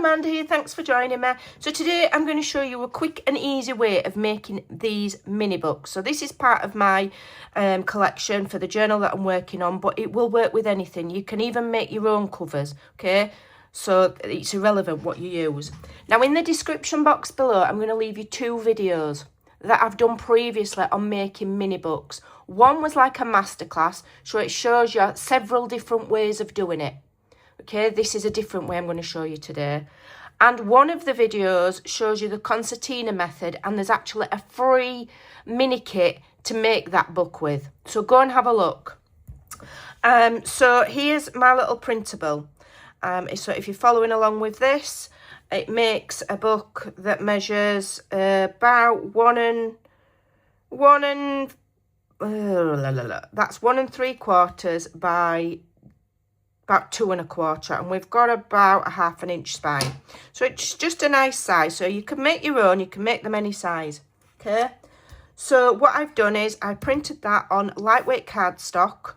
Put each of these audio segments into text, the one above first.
Amanda here, thanks for joining me. So today I'm going to show you a quick and easy way of making these mini books. So this is part of my collection for the journal that I'm working on, but it will work with anything. You can even make your own covers, okay? So it's irrelevant what you use. Now in the description box below, I'm going to leave you 2 videos that I've done previously on making mini books. One was like a masterclass, so it shows you several different ways of doing it. Okay, this is a different way I'm going to show you today. And one of the videos shows you the concertina method, and there's actually a free mini kit to make that book with. So go and have a look. So here's my little printable. So if you're following along with this, it makes a book that measures about 1 3/4 by about 2 1/4, and we've got about a 1/2 inch spine, so it's just a nice size. So you can make your own, you can make them any size. Okay, so what I've done is I printed that on lightweight cardstock.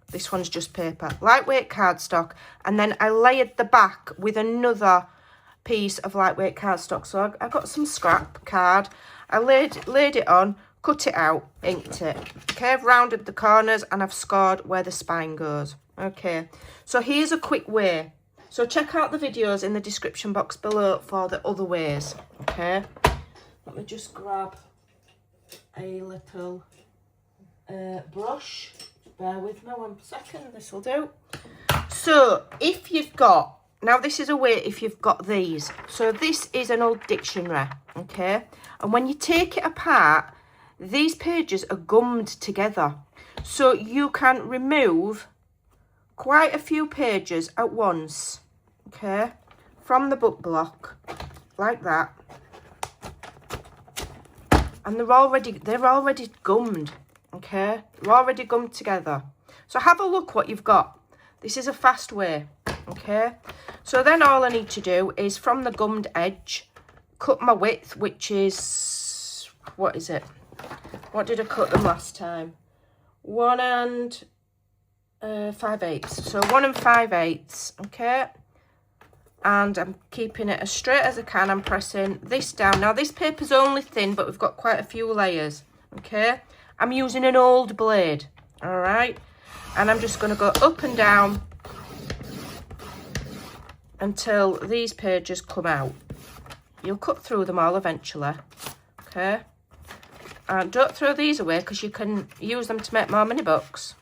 This one's just paper, lightweight cardstock, and then I layered the back with another piece of lightweight cardstock. So I got some scrap card, I laid it on, cut it out, inked it. Okay, I've rounded the corners and I've scored where the spine goes. Okay, so here's a quick way. So check out the videos in the description box below for the other ways. Okay, let me just grab a little brush. Bear with me 1 second, this will do. So if you've got, now this is a way if you've got these. So this is an old dictionary, okay? And when you take it apart, these pages are gummed together. So you can remove quite a few pages at once, okay, from the book block, like that. And they're already gummed, okay? They're already gummed together. So have a look what you've got. This is a fast way, okay? So then all I need to do is from the gummed edge, cut my width, which is, what is it? What did I cut them last time? 1 5/8. So 1 5/8, okay? And I'm keeping it as straight as I can. I'm pressing this down. Now this paper's only thin, but we've got quite a few layers, okay? I'm using an old blade, all right? And I'm just going to go up and down until these pages come out. You'll cut through them all eventually, okay? And don't throw these away because you can use them to make more mini books.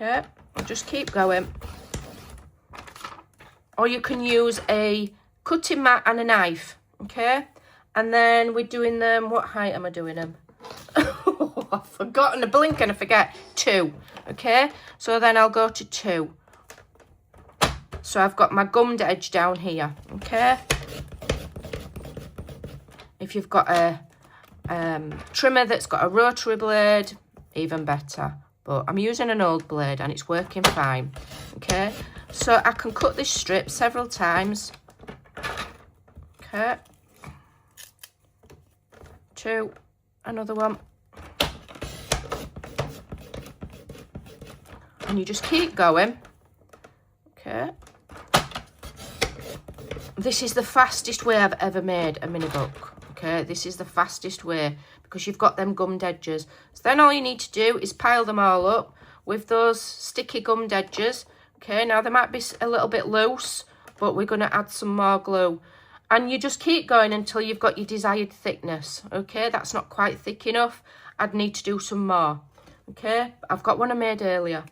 Okay, and just keep going. Or you can use a cutting mat and a knife, okay? And then we're doing them, what height am I doing them? I've forgotten, I blink and I forget. 2, okay? So then I'll go to 2. So I've got my gummed edge down here, okay? If you've got a trimmer that's got a rotary blade, even better. But I'm using an old blade and it's working fine, okay? So I can cut this strip several times, okay? 2, another one. And you just keep going, okay? This is the fastest way I've ever made a mini book, okay? This is the fastest way because you've got them gummed edges. So then all you need to do is pile them all up with those sticky gummed edges, okay? Now they might be a little bit loose, but we're going to add some more glue. And you just keep going until you've got your desired thickness, okay? That's not quite thick enough. I'd need to do some more, okay? I've got one I made earlier.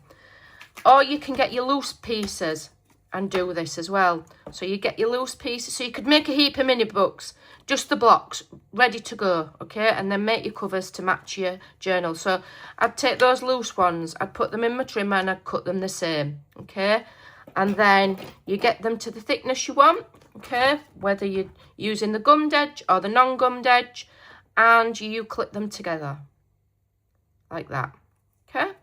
Or you can get your loose pieces and do this as well. So you get your loose pieces. So you could make a heap of mini books, just the blocks, ready to go, okay? And then make your covers to match your journal. So I'd take those loose ones, I'd put them in my trimmer and I'd cut them the same, okay? And then you get them to the thickness you want, okay? Whether you're using the gummed edge or the non-gummed edge, and you clip them together like that, okay?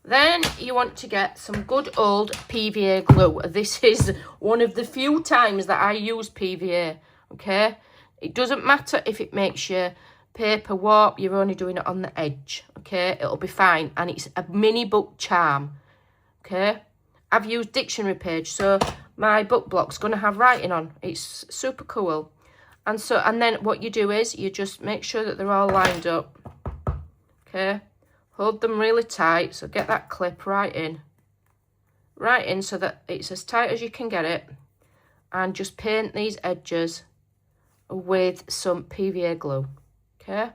Then you want to get some good old PVA glue. This is one of the few times that I use PVA, okay? It doesn't matter if it makes your paper warp, you're only doing it on the edge, okay? It'll be fine, and it's a mini book charm, okay? I've used dictionary page, so my book block's going to have writing on. It's super cool. And then what you do is you just make sure that they're all lined up. Okay, hold them really tight. So get that clip right in so that it's as tight as you can get it. And just paint these edges with some PVA glue. Okay,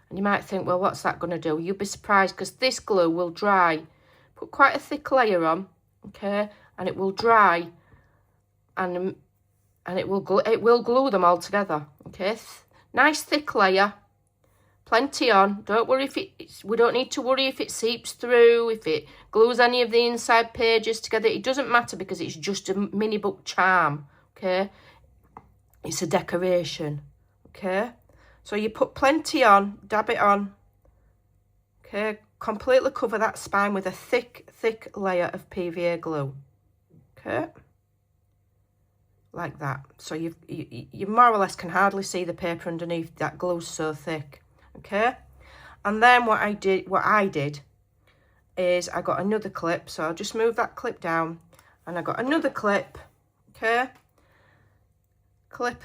and you might think, well, what's that going to do? You'll be surprised, because this glue will dry. Put quite a thick layer on, okay, and it will dry, and it will glue them all together. Okay, nice thick layer, plenty on. Don't worry if we don't need to worry if it seeps through, if it glues any of the inside pages together. It doesn't matter, because it's just a mini book charm. Okay, it's a decoration. Okay, so you put plenty on, dab it on. Okay, completely cover that spine with a thick layer of PVA glue. Okay, like that. So you more or less can hardly see the paper underneath. That glue's so thick. Okay, and then what I did is I got another clip. So I'll just move that clip down, and I got another clip. Okay, clip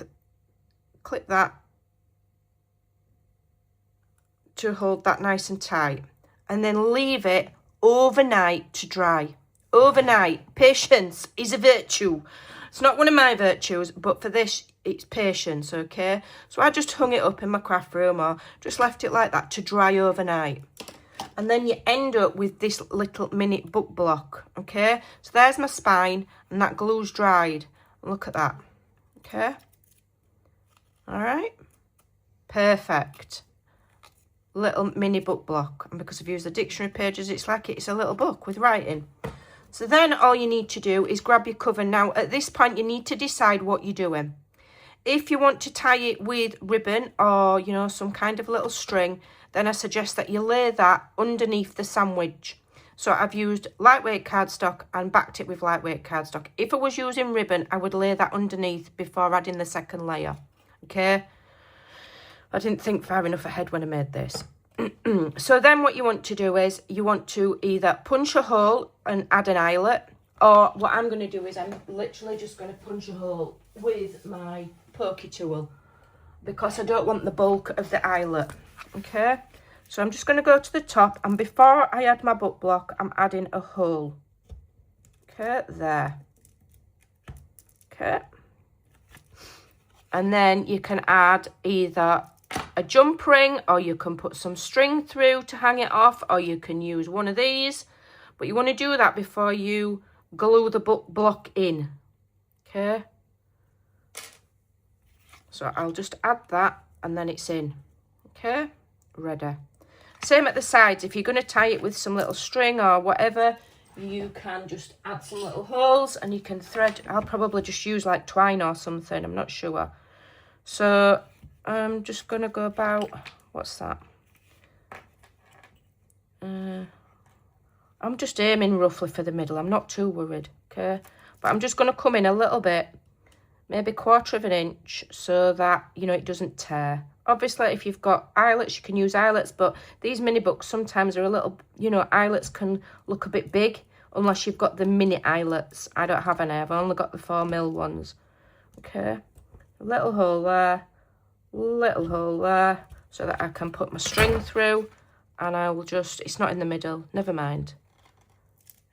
that to hold that nice and tight, and then leave it overnight to dry. Overnight. Patience is a virtue. It's not one of my virtues, but for this, it's patience, okay? So I just hung it up in my craft room, or just left it like that to dry overnight. And then you end up with this little mini book block, okay? So there's my spine, and that glue's dried. Look at that, okay? All right? Perfect. Little mini book block. And because I've used the dictionary pages, it's like it's a little book with writing. So then all you need to do is grab your cover. Now, at this point, you need to decide what you're doing. If you want to tie it with ribbon or, you know, some kind of little string, then I suggest that you lay that underneath the sandwich. So I've used lightweight cardstock and backed it with lightweight cardstock. If I was using ribbon, I would lay that underneath before adding the second layer. Okay? I didn't think far enough ahead when I made this. So then what you want to do is you want to either punch a hole and add an eyelet, or what I'm going to do is I'm literally just going to punch a hole with my pokey tool, because I don't want the bulk of the eyelet. Okay, so I'm just going to go to the top, and before I add my book block, I'm adding a hole. Okay, there. Okay, and then you can add either a jump ring, or you can put some string through to hang it off, or you can use one of these, but you want to do that before you glue the book block in. Okay, so I'll just add that, and then it's in. Okay, ready. Same at the sides. If you're going to tie it with some little string or whatever, you can just add some little holes, and you can thread. I'll probably just use like twine or something, I'm not sure. So I'm just going to go about, what's that? I'm just aiming roughly for the middle. I'm not too worried, okay? But I'm just going to come in a little bit, maybe 1/4 of an inch, so that, you know, it doesn't tear. Obviously, if you've got eyelets, you can use eyelets, but these mini books sometimes are a little, you know, eyelets can look a bit big, unless you've got the mini eyelets. I don't have any. I've only got the 4mm ones. Okay, a little hole there. Little hole there, so that I can put my string through, and I will just, it's not in the middle, never mind,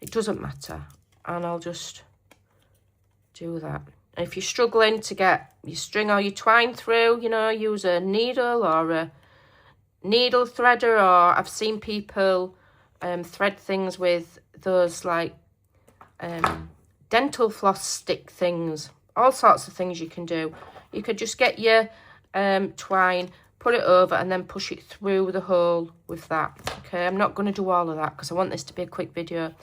it doesn't matter, and I'll just do that. And if you're struggling to get your string or your twine through, you know, use a needle or a needle threader, or I've seen people thread things with those like dental floss stick things. All sorts of things you can do. You could just get your twine, put it over, and then push it through the hole with that. Okay, I'm not going to do all of that because I want this to be a quick video.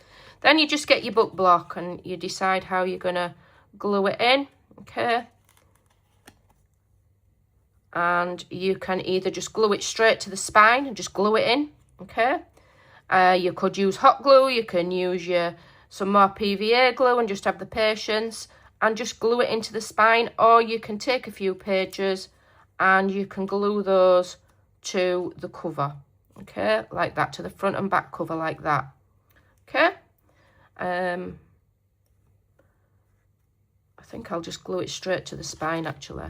Then you just get your book block, and you decide how you're going to glue it in. Okay, and you can either just glue it straight to the spine and just glue it in. Okay, you could use hot glue, you can use some more PVA glue and just have the patience and just glue it into the spine, or you can take a few pages and you can glue those to the cover. Okay, like that, to the front and back cover like that. Okay, I think I'll just glue it straight to the spine actually.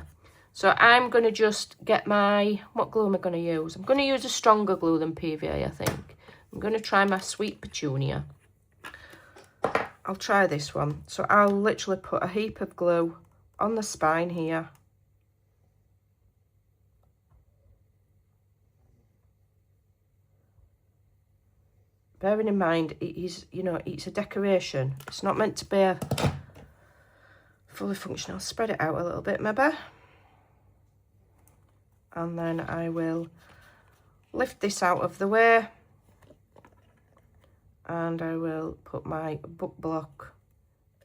So I'm going to just get my, what glue am I going to use? I'm going to use a stronger glue than PVA, I think. I'm going to try my Sweet Petunia. I'll try this one. So I'll literally put a heap of glue on the spine here. Bearing in mind, it is, you know, it's a decoration. It's not meant to be a fully functional. Spread it out a little bit, maybe. And then I will lift this out of the way. And I will put my book block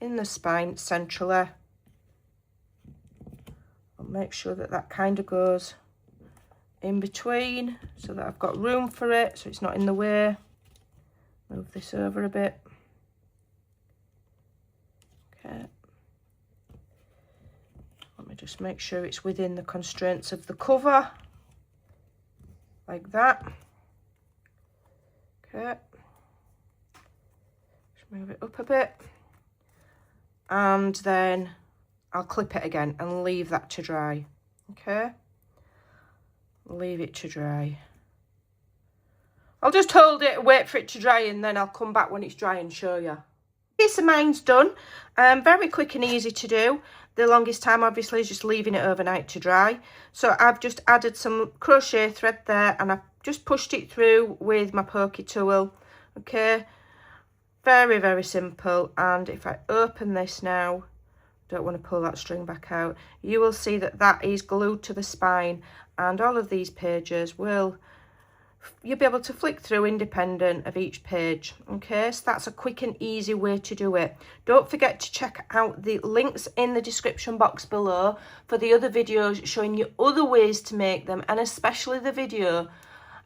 in the spine centrally. I'll make sure that that kind of goes in between so that I've got room for it, so it's not in the way. Move this over a bit. Okay. Let me just make sure it's within the constraints of the cover. Like that. Okay. Just move it up a bit. And then I'll clip it again and leave that to dry. Okay. Leave it to dry. I'll just hold it, wait for it to dry, and then I'll come back when it's dry and show you. Okay, so mine's done. Very quick and easy to do. The longest time obviously is just leaving it overnight to dry. So I've just added some crochet thread there and I've just pushed it through with my pokey tool. Okay, very, very simple. And if I open this now, don't want to pull that string back out, you will see that that is glued to the spine, and all of these pages will, you'll be able to flick through independent of each page. Okay, so that's a quick and easy way to do it. Don't forget to check out the links in the description box below for the other videos showing you other ways to make them, and especially the video,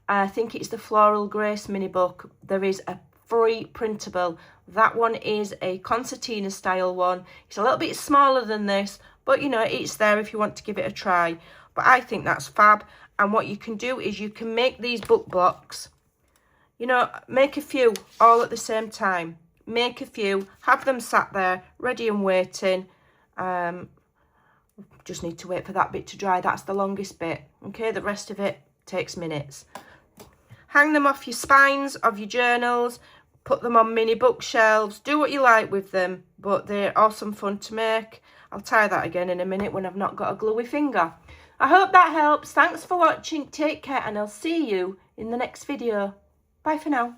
I think it's the Floral Grace mini book. There is a free printable. That one is a concertina style one. It's a little bit smaller than this, but you know, it's there if you want to give it a try. But I think that's fab. And what you can do is you can make these book blocks, you know, make a few all at the same time. Make a few, have them sat there ready and waiting. Just need to wait for that bit to dry. That's the longest bit. Okay, the rest of it takes minutes. Hang them off your spines of your journals, put them on mini bookshelves, do what you like with them, but they're awesome fun to make. I'll tie that again in a minute when I've not got a gluey finger. I hope that helps. Thanks for watching. Take care, and I'll see you in the next video. Bye for now.